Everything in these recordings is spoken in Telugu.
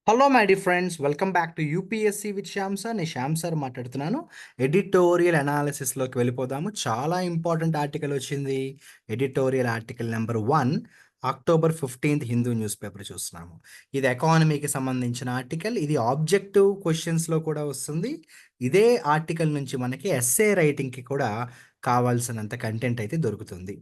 Hello my dear friends, welcome back to UPSC with Shyam sir. నేను శ్యామ్ సార్ మాట్లాడుతున్నాను. ఎడిటోరియల్ అనాలిసిస్లోకి వెళ్ళిపోదాము. చాలా ఇంపార్టెంట్ ఆర్టికల్ వచ్చింది. Editorial article number 1, October 15th Hindu news paper చూస్తున్నాము. ఇది ఎకానమీకి సంబంధించిన ఆర్టికల్. ఇది ఆబ్జెక్టివ్ క్వశ్చన్స్లో కూడా వస్తుంది. ఇదే ఆర్టికల్ నుంచి మనకి ఎస్ఏ రైటింగ్కి కూడా కావాల్సినంత కంటెంట్ అయితే దొరుకుతుంది.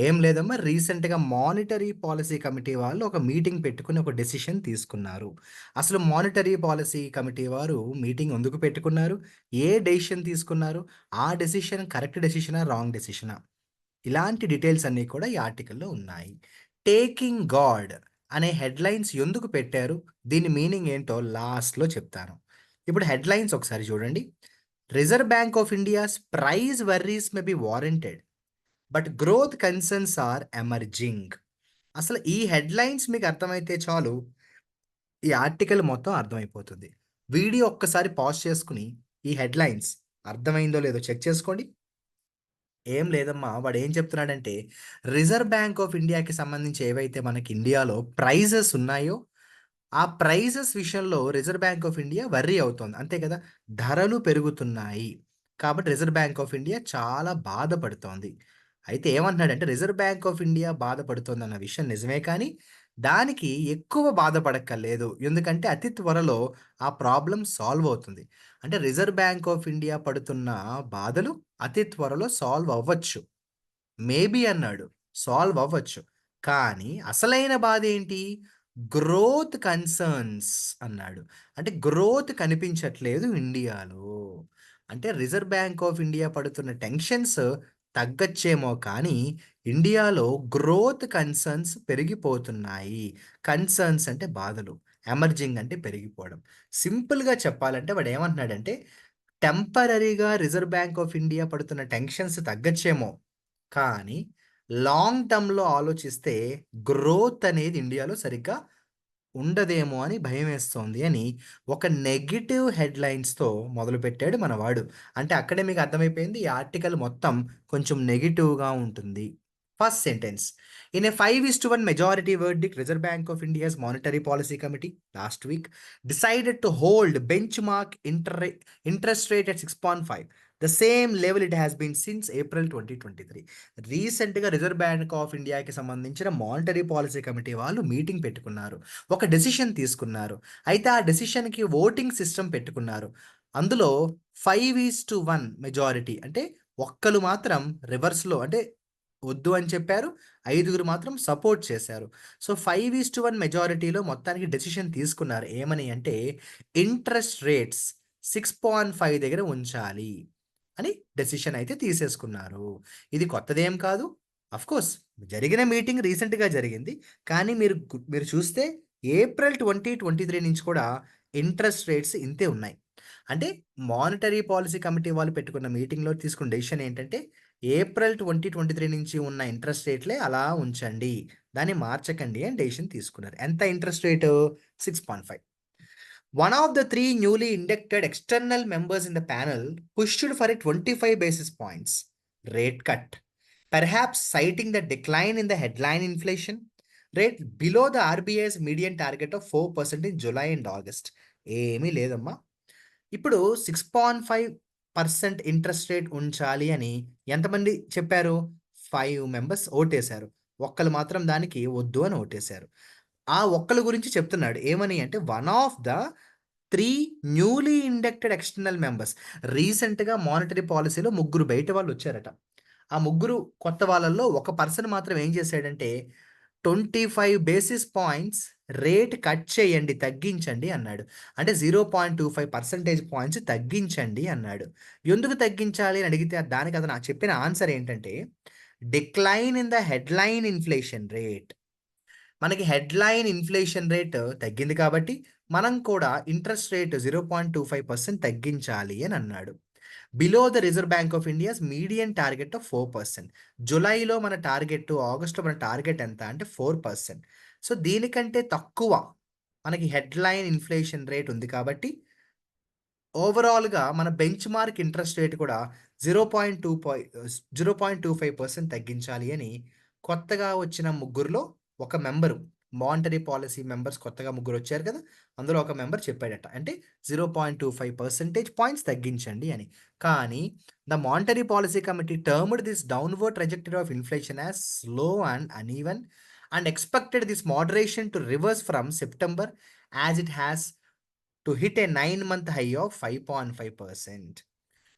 ఏం లేదమ్మా, రీసెంట్గా మానిటరీ పాలసీ కమిటీ వాళ్ళు ఒక మీటింగ్ పెట్టుకుని ఒక డెసిషన్ తీసుకున్నారు. అసలు మానిటరీ పాలసీ కమిటీ వారు మీటింగ్ ఎందుకు పెట్టుకున్నారు? ఏ డెసిషన్ తీసుకున్నారు? ఆ డెసిషన్ కరెక్ట్ డెసిషనా? రాంగ్ డెసిషనా? ఇలాంటి డీటెయిల్స్ అన్నీ కూడా ఈ ఆర్టికల్‌లో ఉన్నాయి. 'టేకింగ్ గాడ్' అనే హెడ్‌లైన్స్ ఎందుకు పెట్టారు? దీని మీనింగ్ ఏంటో లాస్ట్‌లో చెప్తాను. ఇప్పుడు హెడ్‌లైన్స్ ఒకసారి చూడండి. 'Reserve Bank of India's price worries may be warranted, but growth concerns are emerging.' అసలు ఈ హెడ్‌లైన్స్ మీకు అర్థమైతే చాలు, ఈ ఆర్టికల్ మొత్తం అర్థమైపోతుంది. వీడియో ఒక్కసారి పాజ్ చేసుకొని ఈ హెడ్‌లైన్స్ అర్థమైందో లేదో చెక్ చేసుకోండి. ఏం లేదమ్మా, వాడేం చెప్తున్నాడంటే, రిజర్వ్ బ్యాంక్ ఆఫ్ ఇండియాకి సంబంధించి ఏవైతే మనకి ఇండియాలో ప్రైజెస్ ఉన్నాయో, ఆ ప్రైజెస్ విషయంలో reserve Bank of India worry అవుతోంది. అంతే కదా! ధరలు పెరుగుతున్నాయి. కాబట్టి రిజర్వ్ బ్యాంక్ ఆఫ్ ఇండియా చాలా బాధపడుతోంది. అయితే ఏమంటున్నాడంటే, రిజర్వ్ బ్యాంక్ ఆఫ్ ఇండియా బాధపడుతోందన్న విషయం నిజమే కానీ, దానికి ఎక్కువ బాధపడక్కర్లేదు. ఎందుకంటే అతి త్వరలో ఆ ప్రాబ్లమ్ సాల్వ్ అవుతుంది. అంటే రిజర్వ్ బ్యాంక్ ఆఫ్ ఇండియా పడుతున్న బాధలు అతి త్వరలో సాల్వ్ అవ్వచ్చు. మేబీ అన్నాడు. సాల్వ్ అవ్వచ్చు. కానీ అసలైన బాధేంటి? గ్రోత్ కన్సర్న్స్ అన్నాడు. అంటే గ్రోత్ కనిపించట్లేదు ఇండియాలో. అంటే రిజర్వ్ బ్యాంక్ ఆఫ్ ఇండియా పడుతున్న టెన్షన్స్ తగ్గచ్చేమో కానీ, ఇండియాలో గ్రోత్ కన్సర్న్స్ పెరిగిపోతున్నాయి. కన్సర్న్స్ అంటే బాధలు. ఎమర్జింగ్ అంటే పెరిగిపోవడం. సింపుల్‌గా చెప్పాలంటే వాడేమంటున్నాడంటే, టెంపరరీగా రిజర్వ్ బ్యాంక్ ఆఫ్ ఇండియా పడుతున్న టెన్షన్స్ తగ్గచ్చేమో, కానీ లాంగ్ టర్మ్‌లో ఆలోచిస్తే గ్రోత్ అనేది ఇండియాలో సరిగ్గా ఉండదేమో అని భయమేస్తోంది అని ఒక నెగెటివ్ హెడ్‌లైన్స్‌తో మొదలుపెట్టాడు మనవాడు. అంటే అక్కడే మీకు అర్థమైపోయింది, ఈ ఆర్టికల్ మొత్తం కొంచెం నెగెటివ్‌గా ఉంటుంది. First sentence. In a 5:1 majority verdict, Reserve Bank of India's Monetary Policy Committee last week decided to hold benchmark interest rate at 6.5, the same level it has been since April 2023. రీసెంట్‌గా రిజర్వ్ బ్యాంక్ ఆఫ్ ఇండియాకి సంబంధించిన మానిటరీ పాలసీ కమిటీ వాళ్ళు మీటింగ్ పెట్టుకున్నారు. ఒక డెసిషన్ తీసుకున్నారు. అయితే ఆ డెసిషన్‌కి ఓటింగ్ సిస్టమ్ పెట్టుకున్నారు. అందులో 5:1 మెజారిటీ అంటే ఒక్కళ్ళు మాత్రం రివర్స్‌లో అంటే వద్దు అని చెప్పారు. ఐదుగురు మాత్రం సపోర్ట్ చేశారు. సో, 5:1 మెజారిటీలో మొత్తానికి డెసిషన్ తీసుకున్నారు. ఏమని అంటే, ఇంట్రెస్ట్ రేట్స్ 6.5 దగ్గర ఉంచాలి అని డెసిషన్ అయితే తీసేసుకున్నారు. ఇది కొత్తదేం కాదు. ఆఫ్‌కోర్స్ జరిగిన మీటింగ్ రీసెంట్‌గా జరిగింది. కానీ మీరు చూస్తే ఏప్రిల్ 2023 నుంచి కూడా ఇంట్రెస్ట్ రేట్స్ ఇంతే ఉన్నాయి. అంటే మానిటరీ పాలసీ కమిటీ వాళ్ళు పెట్టుకున్న మీటింగ్‌లో తీసుకున్న డెసిషన్ ఏంటంటే, ఏప్రిల్ 2023 నుంచి ఉన్న ఇంట్రెస్ట్ రేట్లే అలా ఉంచండి. దాన్ని మార్చకండి అని డెసిషన్ తీసుకున్నారు. ఎంత interest rate? 6.5. One of the three newly inducted external members in the panel pushed for a 25 basis points rate cut, perhaps citing the decline in the headline inflation rate below the RBI's median target of 4% in July and August. ఏమీ లేదమ్మా. ఇప్పుడు 6.5% ఇంట్రెస్ట్ రేట్ ఉంచాలి అని ఎంతమంది చెప్పారు? 5 మెంబర్స్ ఓటేశారు. ఒక్కళ్ళు మాత్రం దానికి వద్దు అని ఓటేశారు. ఆ ఒక్కళ్ళ గురించి చెప్తున్నాడు. ఏమని అంటే, one of the 3 newly inducted external members. రీసెంట్‌గా మానిటరీ పాలిసీలో ముగ్గురు బయట వాళ్ళొచ్చారట. ఆ ముగ్గురు కొత్త వాళ్ళలో ఒక పర్సన్ మాత్రం ఏం చేశాడంటే, 25 బేసిస్ పాయింట్స్ రేట్ కట్ చేయండి, తగ్గించండి అన్నాడు. అంటే 0.25 పర్సెంటేజ్ పాయింట్స్ తగ్గించండి అన్నాడు. ఎందుకు తగ్గించాలి అని అడిగితే దానికి అతను చెప్పిన ఆన్సర్ ఏంటంటే, decline in the headline inflation rate. మనకి హెడ్‌లైన్ ఇన్‌ఫ్లేషన్ రేట్ తగ్గింది కాబట్టి, మనం కూడా ఇంట్రెస్ట్ రేట్ 0.25% తగ్గించాలి అని అన్నాడు. Below the Reserve Bank of India's median target of 4%. జులైలో మన టార్గెట్, ఆగస్ట్‌లో మన టార్గెట్ ఎంత అంటే 4%. సో, దీనికంటే తక్కువ మనకి హెడ్‌లైన్ ఇన్‌ఫ్లేషన్ రేట్ ఉంది కాబట్టి, ఓవరాల్‌గా మన బెంచ్ మార్క్ ఇంట్రెస్ట్ రేట్ కూడా 0.25% తగ్గించాలి అని కొత్తగా వచ్చిన ముగ్గురిలో ఒక మెంబరు మానిటరీ పాలసీ మెంబర్స్ కొత్తగా ముగ్గురొచ్చారు కదా! అందులో ఒక మెంబర్ చెప్పాడట. అంటే 0.25 పర్సెంటేజ్ పాయింట్స్ తగ్గించండి అని. కానీ the monetary policy committee termed this downward trajectory of inflation as slow and uneven and expected this moderation to reverse from September as it has to hit a 9 month high of 5.5%.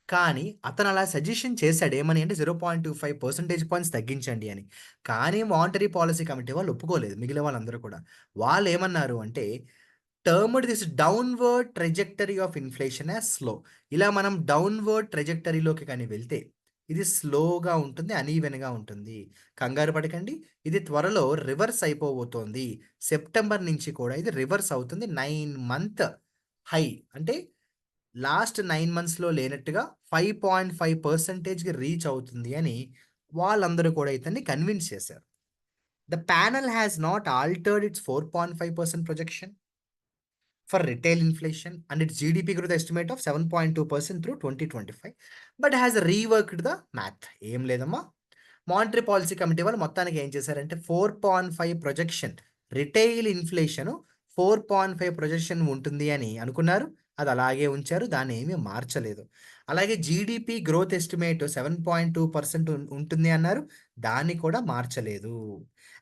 కానీ అతనలా సజెషన్ చేసాడు. ఏమని అంటే 0.25 పర్సెంటేజ్ పాయింట్స్ తగ్గించండి అని. కానీ మానిటరీ పాలసీ కమిటీ వాళ్ళు ఒప్పుకోలేదు. మిగిలిన వాళ్ళందరూ కూడా. వాళ్ళేమన్నారు అంటే termed this downward trajectory of inflation as slow. ఇలా మనం డౌన్‌వర్డ్ ట్రాజెక్టరీలోకి గాని వెళ్తే ఇది స్లోగా ఉంటుంది. అనీవెన్‌గా ఉంటుంది. కంగారు పడకండి. ఇది త్వరలో రివర్స్ అయిపోబోతోంది. సెప్టెంబర్ నుంచి కూడా ఇది రివర్స్ అవుతుంది. 9 మంత్ హై అంటే లాస్ట్ 9 మంత్స్‌లో లేనట్టుగా 5.5%కి రీచ్ అవుతుంది అని వాళ్ళందరూ కూడా ఇతన్ని కన్విన్స్ చేశారు. The panel has not altered its 4.5% projection for retail inflation and its GDP growth estimate of 7.2% through 2025 but has reworked the math. ఏం లేదమ్మా, మానిటరీ పాలసీ కమిటీ వాళ్ళు మొత్తానికి ఏం చేశారంటే 4.5 ప్రొజెక్షన్ రిటైల్ ఇన్ఫ్లేషన్ 4.5 ప్రొజెక్షన్ ఉంటుంది అని అనుకున్నారు. అది అలాగే ఉంచారు. దాన్ని ఏమీ మార్చలేదు. అలాగే జీడీపీ గ్రోత్ ఎస్టిమేట్ 7.2% ఉంటుంది అన్నారు. దాన్ని కూడా మార్చలేదు.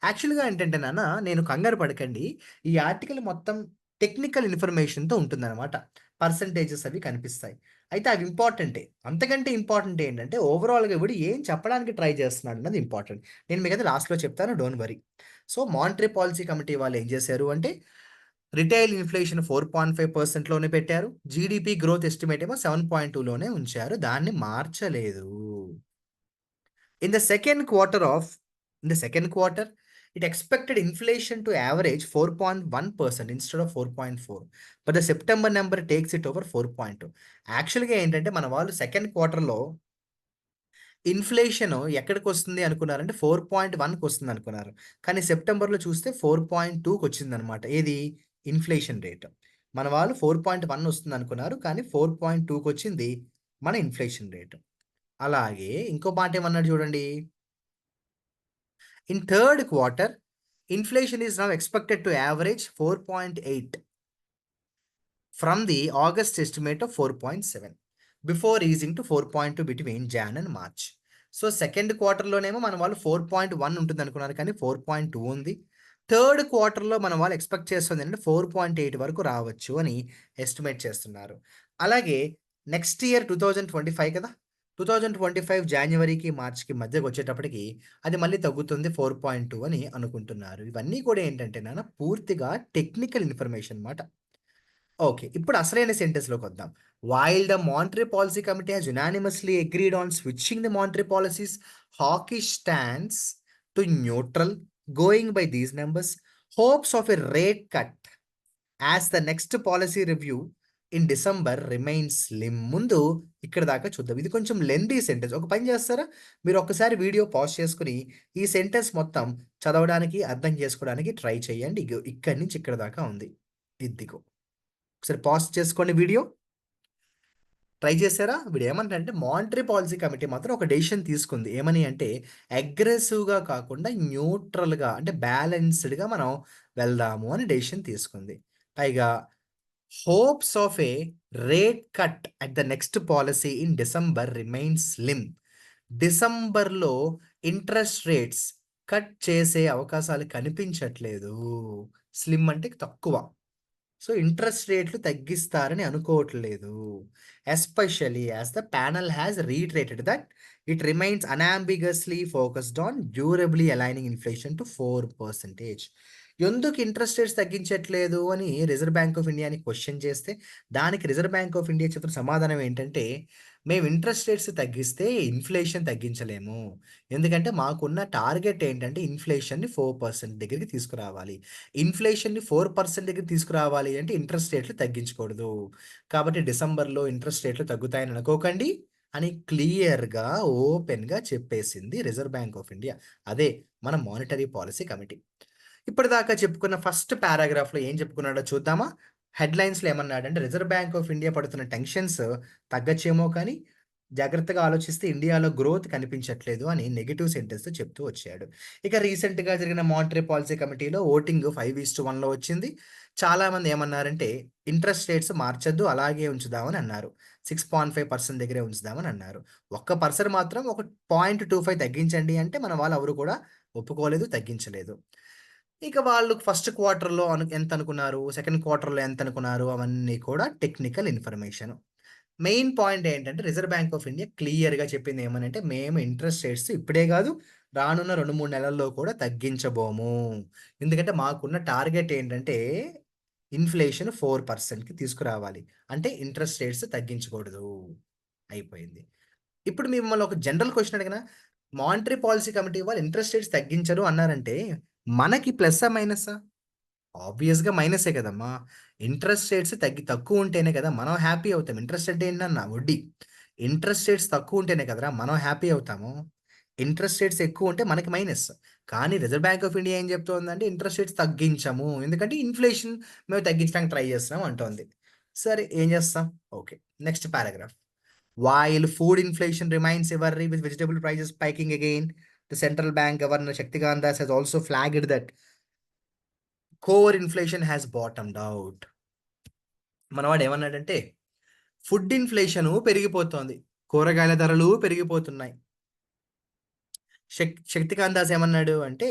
యాక్చువల్‌గా ఏంటంటే నాన్న, నేను కంగారు పడకండి. ఈ ఆర్టికల్ మొత్తం టెక్నికల్ ఇన్ఫర్మేషన్‌తో ఉంటుందన్నమాట. పర్సెంటేజెస్ అవి కనిపిస్తాయి. అయితే అవి ఇంపార్టెంటే. అంతకంటే ఇంపార్టెంట్ ఏంటంటే ఓవరాల్‌గా వీడు ఏం చెప్పడానికి ట్రై చేస్తున్నాడు అన్నది ఇంపార్టెంట్. నేను మీకైతే లాస్ట్‌లో చెప్తాను, don't worry. So, monetary policy committee వాళ్ళు ఏం చేశారు అంటే రిటైల్ ఇన్‌ఫ్లేషన్ 4.5%లోనే పెట్టారు. జీడీపీ గ్రోత్ ఎస్టిమేట్ ఏమో 7.2లోనే ఉంచారు. దాన్ని మార్చలేదు. In the second quarter of in the second quarter, it expected inflation to average 4.1% instead of 4.4. But the September number takes it over 4.2. యాక్చువల్‌గా ఏంటంటే మన వాళ్ళు సెకండ్ క్వార్టర్‌లో ఇన్ఫ్లేషన్ ఎక్కడికొస్తుంది అనుకున్నారంటే 4.1కి వస్తుందనుకున్నారు. కానీ సెప్టెంబర్‌లో చూస్తే 4.2కి వచ్చిందనమాట. ఏది? Inflation rate. మన వాళ్ళు 4.1 వస్తుందనుకున్నారు. కానీ 4.2కి వచ్చింది మన ఇన్ఫ్లేషన్ రేట్. అలాగే ఇంకో మాట ఏమన్నాడు చూడండి. In third quarter, inflation is now expected to average 4.8 from the August estimate of 4.7 before easing to 4.2 between Jan and March. So second క్వార్టర్‌లోనేమో మన వాళ్ళు 4.1 ఉంటుందనుకున్నారు. కానీ 4.2 ఉంది. థర్డ్ క్వార్టర్‌లో మన వాళ్ళు ఎక్స్‌పెక్ట్ చేస్తుందేంటంటే 4.8 వరకు రావచ్చు అని ఎస్టిమేట్ చేస్తున్నారు. అలాగే నెక్స్ట్ ఇయర్ 2025 కదా! 2025 జాన్యువరికి, మార్చ్‌కి మధ్యకొచ్చేటప్పటికి అది మళ్ళీ తగ్గుతుంది 4.2 అని అనుకుంటున్నారు. ఇవన్నీ కూడా ఏంటంటే నాన్న పూర్తిగా టెక్నికల్ ఇన్ఫర్మేషన్ మాట. ఓకే. ఇప్పుడు అసలైన సెంటెన్స్‌లోకొద్దాం. While the monetary policy committee has unanimously agreed on switching the monetary policy's hawkish stance to neutral going by these numbers hopes of a rate cut as the next policy review in December remains slim. ముందు ఇక్కడ దాకా చూద్దాం. ఇది కొంచెం లెంథీ సెంటెన్స్. ఒక పని చేస్తారా? మీరు ఒక్కసారి వీడియో పాజ్ చేసుకొని ఈ సెంటెన్స్ మొత్తం చదవడానికి, అర్థం చేసుకోవడానికి ట్రై చేయండి. ఇగో ఇక్కడి నుంచి ఇక్కడి దాకా ఉంది. ఇద్దిగో. ఒకసారి పాజ్ చేసుకోండి వీడియో. ట్రై చేశారా? వీడేమంటాడంటే మానిటరీ పాలసీ కమిటీ మాత్రం ఒక డెసిషన్ తీసుకుంది. ఏమని అంటే అగ్రెసివ్‌గా కాకుండా న్యూట్రల్‌గా అంటే బ్యాలెన్స్‌డ్‌గా మనం వెళ్దాము అని డెసిషన్ తీసుకుంది. పైగా hopes of A rate cut at the next policy in December remains slim. డిసెంబర్‌లో ఇంట్రెస్ట్ రేట్స్ కట్ చేసే అవకాశాలు కనిపించట్లేదు. స్లిమ్ అంటే తక్కువ. సో, ఇంట్రెస్ట్ రేట్లు తగ్గిస్తారని అనుకోవట్లేదు. Especially as the panel has reiterated that it remains unambiguously focused on durably aligning inflation to 4%. ఎందుకు ఇంట్రెస్ట్ రేట్స్ తగ్గించట్లేదు అని రిజర్వ్ బ్యాంక్ ఆఫ్ ఇండియాని క్వెషన్ చేస్తే, దానికి రిజర్వ్ బ్యాంక్ ఆఫ్ ఇండియా చెప్పిన సమాధానం ఏంటంటే, మేము ఇంట్రెస్ట్ రేట్స్ తగ్గిస్తే ఇన్‌ఫ్లేషన్ తగ్గించలేము. ఎందుకంటే మాకున్న టార్గెట్ ఏంటంటే ఇన్‌ఫ్లేషన్‌ని 4% దగ్గరికి తీసుకురావాలి. ఇన్‌ఫ్లేషన్‌ని 4% దగ్గరికి తీసుకురావాలి అంటే ఇంట్రెస్ట్ రేట్లు తగ్గించకూడదు. కాబట్టి డిసెంబర్‌లో ఇంట్రెస్ట్ రేట్లు తగ్గుతాయని అనుకోకండి అని క్లియర్‌గా, ఓపెన్‌గా చెప్పేసింది రిజర్వ్ బ్యాంక్ ఆఫ్ ఇండియా. అదే మన మానిటరీ పాలసీ కమిటీ. ఇప్పటిదాకా చెప్పుకున్న ఫస్ట్ పారాగ్రాఫ్‌లో ఏం చెప్పుకున్నాడో చూద్దామా? హెడ్‌లైన్స్‌లో ఏమన్నాడంటే రిజర్వ్ బ్యాంక్ ఆఫ్ ఇండియా పడుతున్న టెన్షన్స్ తగ్గచ్చేమో కానీ జాగ్రత్తగా ఆలోచిస్తే ఇండియాలో గ్రోత్ కనిపించట్లేదు అని నెగెటివ్ సెంటెన్స్‌తో చెప్తూ వచ్చాడు. ఇక రీసెంట్‌గా జరిగిన మానిటరీ పాలసీ కమిటీలో ఓటింగ్ 5:1లో వచ్చింది. చాలామంది ఏమన్నారంటే ఇంట్రెస్ట్ రేట్స్ మార్చొద్దు అలాగే ఉంచుదామని అన్నారు. 6.5% దగ్గరే ఉంచుదామని అన్నారు. ఒక్క పర్సన్ మాత్రం ఒక 0.25 తగ్గించండి అంటే మన వాళ్ళు ఎవరు కూడా ఒప్పుకోలేదు, తగ్గించలేదు. ఇక వాళ్ళు ఫస్ట్ క్వార్టర్‌లో ఎంత అనుకున్నారు, సెకండ్ క్వార్టర్‌లో ఎంత అనుకున్నారు అవన్నీ కూడా టెక్నికల్ ఇన్ఫర్మేషన్. మెయిన్ పాయింట్ ఏంటంటే రిజర్వ్ బ్యాంక్ ఆఫ్ ఇండియా క్లియర్‌గా చెప్పింది ఏమనంటే, మేము ఇంట్రెస్ట్ రేట్స్ ఇప్పుడే గాదు, రానున్న 2, 3 నెలల్లో కూడా తగ్గించబోము. ఎందుకంటే మాకున్న టార్గెట్ ఏంటంటే, ఇన్‌ఫ్లేషన్ 4%కి తీసుకురావాలి. అంటే ఇంట్రెస్ట్ రేట్స్ తగ్గించకూడదు. అయిపోయింది. ఇప్పుడు మిమ్మల్ని ఒక జనరల్ క్వెషన్ అడిగినా, మానిటరీ పాలిసీ కమిటీ వాళ్ళు ఇంట్రెస్ట్ రేట్స్ తగ్గించరు అన్నారంటే, మనకి ప్లస్సా? మైనస్సా? ఆబ్వియస్‌గా మైనసే కదమ్మా! ఇంట్రెస్ట్ రేట్స్ తక్కువుంటేనే కదా మనం హ్యాపీ అవుతాం. ఇంట్రెస్ట్ అంటే ఏంటన్నా వడ్డీ. ఇంట్రెస్ట్ రేట్స్ తక్కువుంటేనే కదరా మనం హ్యాపీ అవుతాము. ఇంట్రెస్ట్ రేట్స్ ఎక్కువుంటే మనకి మైనస్. కానీ రిజర్వ్ బ్యాంక్ ఆఫ్ ఇండియా ఏం చెప్తోందంటే ఇంట్రెస్ట్ రేట్స్ తగ్గించము. ఎందుకంటే ఇన్‌ఫ్లేషన్ మేము తగ్గించడానికి ట్రై చేస్తున్నాం అంటోంది. సరే ఏం చేస్తాం? Okay. Next paragraph. While food inflation remains a worry with vegetable prices spiking again, the central bank governor Shaktikant Das has also flagged that core inflation has bottomed out. మనవాడు ఏమన్నాడంటే, ఫుడ్ ఇన్‌ఫ్లేషను పెరిగిపోతోంది. కూరగాయల ధరలు పెరిగిపోతున్నాయి. శక్తికాంత్ దాస్ ఏమన్నాడు అంటే,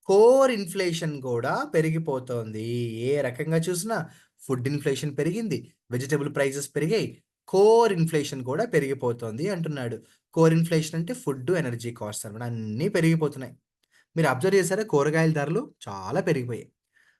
కోర్ ఇన్‌ఫ్లేషన్ గూడా పెరిగిపోతోంది. ఏ రకంగా చూసినా ఫుడ్ ఇన్‌ఫ్లేషన్ పెరిగింది. వెజిటబుల్ ప్రైసెస్ పెరిగాయి. కోర్ ఇన్‌ఫ్లేషన్ కూడా పెరిగిపోతోంది అంటున్నాడు. కోర్ ఇన్‌ఫ్లేషన్ అంటే ఫుడ్డు, ఎనర్జీ కాస్ట్స్ అన్నమాట. అన్నీ పెరిగిపోతున్నాయి. మీరు అబ్జర్వ్ చేసారా కూరగాయల ధరలు చాలా పెరిగిపోయాయి.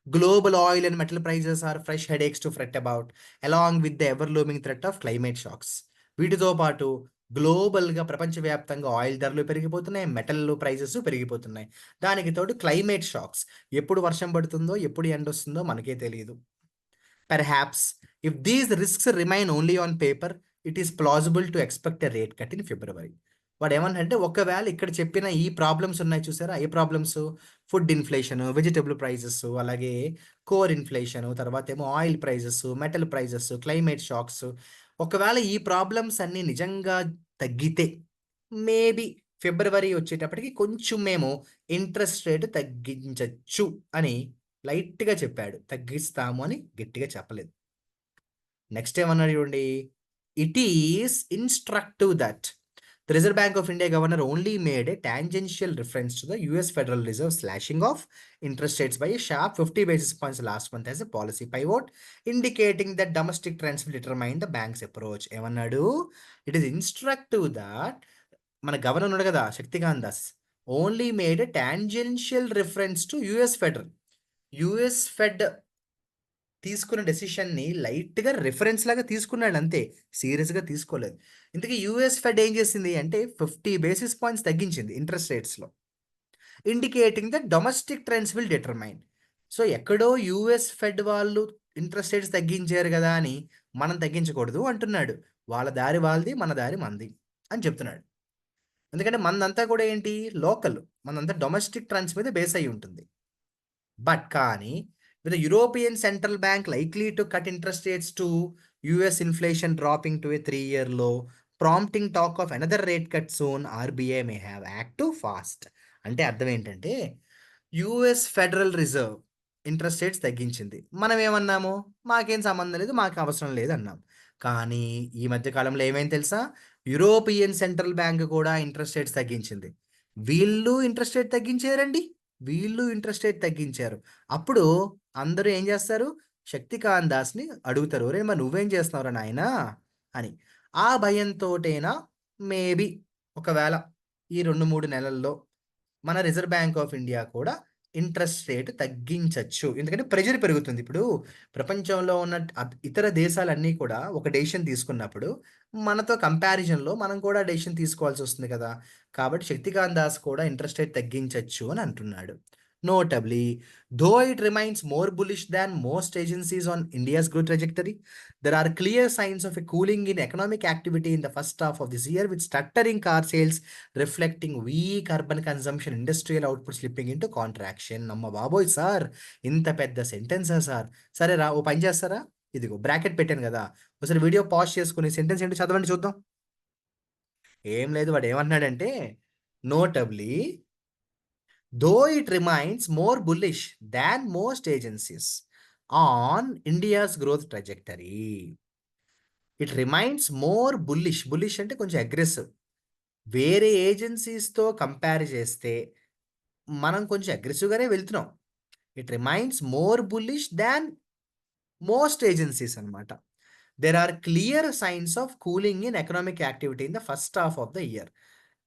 Global oil and metal prices are fresh headaches to fret about, along with the ever looming threat of climate shocks. వీటితో పాటు గ్లోబల్‌గా ప్రపంచవ్యాప్తంగా ఆయిల్ ధరలు పెరిగిపోతున్నాయి. మెటల్ ప్రైజెస్ పెరిగిపోతున్నాయి. దానికి తోడు క్లైమేట్ షాక్స్. ఎప్పుడు వర్షం పడుతుందో, ఎప్పుడు ఎండొస్తుందో మనకే తెలీదు. Perhaps, if these risks remain only on paper, it is plausible to expect a rate cut in February. వాడేమన్నాడంటే, ఒకవేళ ఇక్కడ చెప్పిన ఈ ప్రాబ్లమ్స్ ఉన్నాయి చూసారా? ఏ problems? Food inflation, vegetable prices, అలాగే కోర్ ఇన్‌ఫ్లేషను, తర్వాతేమో oil prices, metal prices, climate shocks. ఒకవేళ ఈ ప్రాబ్లమ్స్ అన్నీ నిజంగా తగ్గితే, మేబీ ఫిబ్రవరి వచ్చేటప్పటికి కొంచెం మేము ఇంట్రెస్ట్ రేట్ తగ్గించొచ్చు అని లైట్‌గా చెప్పాడు. తగ్గిస్తాము అని గట్టిగా చెప్పలేదు. నెక్స్ట్ ఏమన్నాడు చూడండి. It is instructive that the Reserve Bank of India governor only made a tangential reference to the US Federal Reserve slashing of interest rates by a sharp 50 basis points last month as a policy pivot indicating that domestic trends will determine the bank's approach. ఏమన్నాడు? ఇట్ ఈస్ ఇన్‌స్ట్రక్టివ్ దట్ మన గవర్నర్ ఉన్నాడు కదా! Shaktikanta Das. Only made a tangential reference to US Federal. US fed తీసుకున్న డెసిషన్‌ని లైట్‌గా రిఫరెన్స్ లాగా తీసుకున్నాడంతే. సీరియస్‌గా తీసుకోలేదు. ఇంతకీ యూఎస్ ఫెడ్ ఏం చేసింది అంటే 50 బేసిస్ పాయింట్స్ తగ్గించింది ఇంట్రెస్ట్ రేట్స్‌లో. Indicating that domestic trends will determine. So, ఎక్కడో యూఎస్ ఫెడ్ వాళ్ళు ఇంట్రెస్ట్ రేట్స్ తగ్గించారు గదా! అని మనం తగ్గించకూడదు అంటున్నాడు. వాళ్ళ దారి వాళ్ళది, మన దారి మనది అని చెప్తున్నాడు. ఎందుకంటే మనదంతా కూడా ఏంటి లోకల్. మనంతా డొమెస్టిక్ ట్రెండ్స్ మీద బేస్ అయ్యి ఉంటుంది. కానీ with the European Central Bank likely to cut interest rates to US inflation dropping to a 3-year low, prompting talk of another rate cut soon, RBI may have act too fast. అంటే అర్థం ఏంటంటే US Federal reserve interest rates తగ్గించింది. మనం ఏమన్నాము? మాకేం సంబంధం లేదు, మాకు అవసరం లేదు అన్నాం. కానీ ఈ మధ్య కాలంలో ఏమైంది తెలుసా? యూరోపియన్ సెంట్రల్ బ్యాంక్ కూడా ఇంట్రెస్ట్ రేట్స్ తగ్గించింది. వీళ్ళు ఇంట్రెస్ట్ రేట్ తగ్గించారండి. వీళ్ళు ఇంట్రెస్ట్ రేట్ తగ్గించారు. అప్పుడు అందరూ ఏం జేస్తారు? శక్తికాంత్ దాస్‌ని అడుగుతారు. "ఒరేయ్! మరి నువ్వేం చేస్తున్నావురా నాయనా" అని. ఆ భయంతోటేనా మేబీ ఒకవేళ ఈ 2, 3 నెలల్లో మన రిజర్వ్ బ్యాంక్ ఆఫ్ ఇండియా కూడా ఇంట్రెస్ట్ రేట్ తగ్గించొచ్చు. ఎందుకంటే ప్రెషర్ పెరుగుతుంది. ఇప్పుడు ప్రపంచంలో ఉన్న ఇతర దేశాలన్నీ కూడా ఒక డెసిషన్ తీసుకున్నప్పుడు మనతో కంపారిజన్‌లో మనం కూడా డెసిషన్ తీసుకోవాల్సొస్తుంది కదా! కాబట్టి శక్తికాంత్ దాస్ కూడా ఇంట్రెస్ట్ రేట్ తగ్గించొచ్చు అని అంటున్నాడు. నోటబ్లీ, though it remains more bullish than most agencies on India's growth trajectory, there are clear signs of a cooling in economic activity in the first half of this year, with stuttering car sales reflecting weak urban consumption, industrial output slipping into contraction. అమ్మ బాబోయ్ సార్! ఇంత పెద్ద సెంటెన్సా సార్? సరేరా ఓ పని చేస్తారా? ఇదిగో బ్రాకెట్ పెట్టాను గదా! ఒకసారి వీడియో పాజ్ చేసుకొని సెంటెన్స్ ఏంటో చదవండి చూద్దాం. ఏం లేదు వాడేమన్నాడంటే, notably though it remains more bullish than most agencies on India's growth trajectory. It remains more bullish. Bullish అంటే కొంచెం అగ్రెసివ్. వేరే ఏజెన్సీస్‌తో కంపేర్ చేస్తే మనం కొంచెం అగ్రెసివ్‌గానే వెళ్తున్నాం. It remains more bullish than most agencies అన్నమాట. There are clear signs of cooling in economic activity in the first half of the year.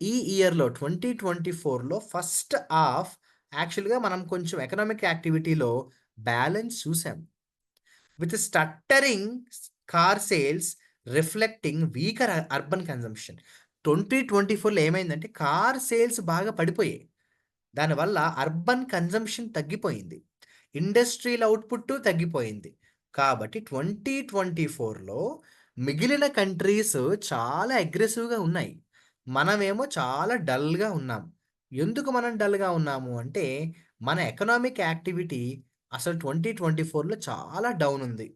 ఈ ఇయర్‌లో 2024లో ఫస్ట్ హాఫ్ యాక్చువల్‌గా మనం కొంచెం ఎకనామిక్ యాక్టివిటీలో బ్యాలెన్స్ చూసాం. With stuttering car sales reflecting weaker urban consumption. 2024లో ఏమైందంటే కార్ సేల్స్ బాగా పడిపోయాయి. దానివల్ల అర్బన్ కన్జంప్షన్ తగ్గిపోయింది. ఇండస్ట్రియల్ అవుట్‌పుట్ తగ్గిపోయింది. కాబట్టి 2024లో మిగిలిన కంట్రీస్ చాలా అగ్రెసివ్‌గా ఉన్నాయి. మనమేమో చాలా డల్‌గా ఉన్నాం. ఎందుకు మనం డల్‌గా ఉన్నాము అంటే, మన ఎకనామిక్ యాక్టివిటీ అసలు 2024లో చాలా డౌన్ ఉంది.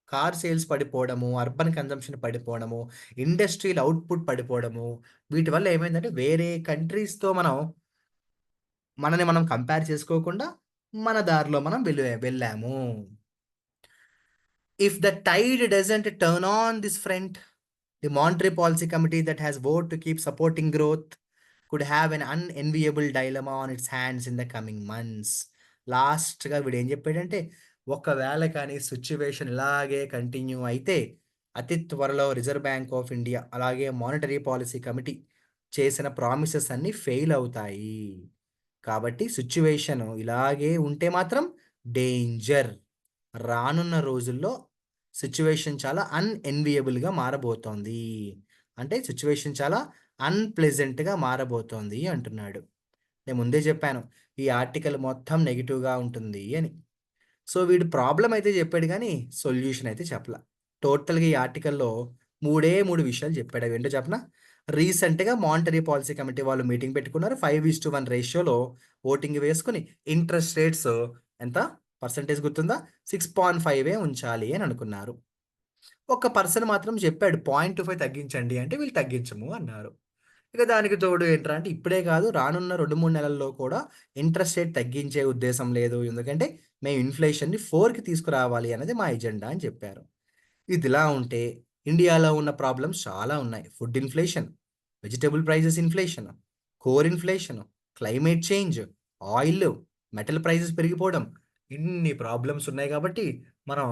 కార్ సేల్స్ పడిపోవడము, అర్బన్ కన్జంప్షన్ పడిపోవడము, ఇండస్ట్రియల్ అవుట్‌పుట్ పడిపోవడము, వీటి వల్ల ఏమైందంటే వేరే కంట్రీస్‌తో మనని మనం కంపేర్ చేసుకోకుండా మన దారిలో మనం వెళ్ళాము. If the tide doesn't turn on this front, the Monetary Policy Committee that has vowed to keep supporting growth could have an unenviable dilemma on its hands in the coming months. లాస్ట్‌గా వీడేం చెప్పాడంటే, ఒకవేళ కానీ సిట్యుయేషన్ ఇలాగే కంటిన్యూ అయితే, అతి త్వరలో రిజర్వ్ బ్యాంక్ ఆఫ్ ఇండియా, అలాగే మానిటరీ పాలిసీ కమిటీ చేసిన ప్రామిసెస్ అన్నీ ఫెయిల్ అవుతాయి. కాబట్టి సిట్యుయేషన్ ఇలాగే ఉంటే మాత్రం డేంజర్. రానున్న రోజుల్లో సిట్యుయేషన్ చాలా అన్‌ఎన్వియబుల్‌గా మారబోతోంది. అంటే సిట్యుయేషన్ చాలా అన్‌ప్లెజెంట్‌గా మారబోతోంది అంటున్నాడు. నేను ముందే చెప్పాను. ఈ ఆర్టికల్ మొత్తం నెగెటివ్‌గా ఉంటుంది అని. సో, వీడు ప్రాబ్లమ్ అయితే చెప్పాడు గానీ, సొల్యూషన్ అయితే చెప్పల. టోటల్‌గా ఈ ఆర్టికల్‌లో 3 విషయాలు చెప్పాడు. అవేంటో చెప్పనా? రీసెంట్‌గా మానిటరీ పాలిసీ కమిటీ వాళ్ళు మీటింగ్ పెట్టుకున్నారు. 5:1 రేషియోలో ఓటింగ్ వేసుకొని ఇంట్రెస్ట్ రేట్స్ ఎంత పర్సెంటేజ్ గుర్తుందా? 6.5 ఉంచాలి అని అనుకున్నారు. ఒక పర్సన్ మాత్రం చెప్పాడు 0.25 తగ్గించండి అంటే వీళ్ళు తగ్గించము అన్నారు. ఇక దానికి తోడు ఏంట్రా అంటే ఇప్పుడే కాదు రానున్న 2, 3 నెలల్లో కూడా ఇంట్రెస్ట్ రేట్ తగ్గించే ఉద్దేశం లేదు. ఎందుకంటే మేము ఇన్‌ఫ్లేషన్‌ని 4కి తీసుకురావాలి అనేది మా ఎజెండా అని చెప్పారు. ఇదిలా ఉంటే ఇండియాలో ఉన్న ప్రాబ్లమ్స్ చాలా ఉన్నాయి. Food inflation, vegetable prices inflation, core inflation, climate change, oil, metal prices పెరిగిపోవడం. ఇన్ని ప్రాబ్లమ్స్ ఉన్నాయి కాబట్టి మనం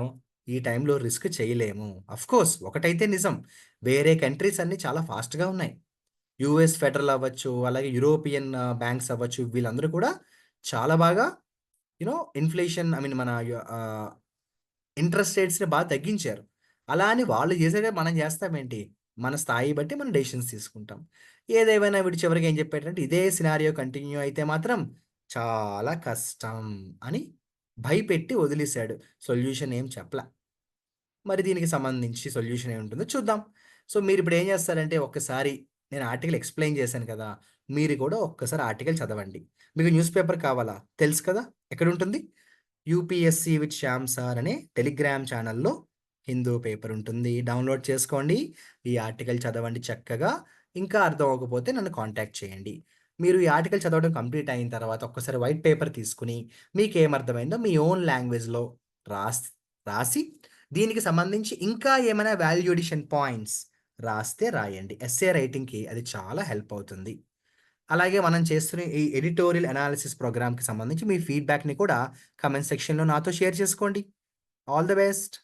ఈ టైంలో రిస్క్ చేయలేము. ఆఫ్‌కోర్స్ ఒకటైతే నిజం. వేరే కంట్రీస్ అన్నీ చాలా ఫాస్ట్‌గా ఉన్నాయి. యూఎస్ ఫెడరల్ అవ్వచ్చు, అలాగే యూరోపియన్ బ్యాంక్స్ అవ్వచ్చు, వీళ్ళందరూ కూడా చాలా బాగా ఇన్‌ఫ్లేషన్ ఐ మీన్ మన ఇంట్రెస్ట్ రేట్స్‌ని బాగా తగ్గించారు. అలా అని వాళ్ళు చేసాక మనం చేస్తామేంటి? మన స్థాయి బట్టి మనం డెసిషన్స్ తీసుకుంటాం. ఏదేమైనా వీడు చివరికి ఏం చెప్పాడంటే, ఇదే సినారియో కంటిన్యూ అయితే మాత్రం చాలా కష్టం అని భయపెట్టి వదిలేసాడు. సొల్యూషన్ ఏం చెప్పల. మరి దీనికి సంబంధించి సొల్యూషన్ ఏముంటుందో చూద్దాం. సో, మీరిప్పుడు ఏం చేస్తారంటే ఒక్కసారి నేను ఆర్టికల్ ఎక్స్‌ప్లెయిన్ చేశాను కదా! మీరు కూడా ఒక్కసారి ఆర్టికల్ చదవండి. మీకు న్యూస్ పేపర్ కావాలా? తెలుసు కదా! ఎక్కడుంటుంది? యూపీఎస్‌సి విత్ శ్యామ్ సార్ అనే టెలిగ్రామ్ ఛానల్‌లో హిందూ పేపర్ ఉంటుంది. డౌన్‌లోడ్ చేసుకోండి. ఈ ఆర్టికల్ చదవండి చక్కగా. ఇంకా అర్థం అవ్వకపోతే నన్ను కాంటాక్ట్ చేయండి. మీరు ఈ ఆర్టికల్ చదవడం కంప్లీట్ అయిన తర్వాత ఒక్కసారి వైట్ పేపర్ తీసుకొని మీకేమర్థమైందో మీ ఓన్ లాంగ్వేజ్‌లో రాస్ రాసి దీనికి సంబంధించి ఇంకా ఏమైనా వాల్యూ అడిషన్ పాయింట్స్ రాస్తే రాయండి. ఎస్సే రైటింగ్‌కి అది చాలా హెల్ప్ అవుతుంది. అలాగే మనం చేస్తున్న ఈ ఎడిటోరియల్ అనాలిసిస్ ప్రోగ్రామ్‌కి సంబంధించి మీ ఫీడ్‌బ్యాక్‌ని కూడా కామెంట్ సెక్షన్‌లో నాతో షేర్ చేసుకోండి. All the best.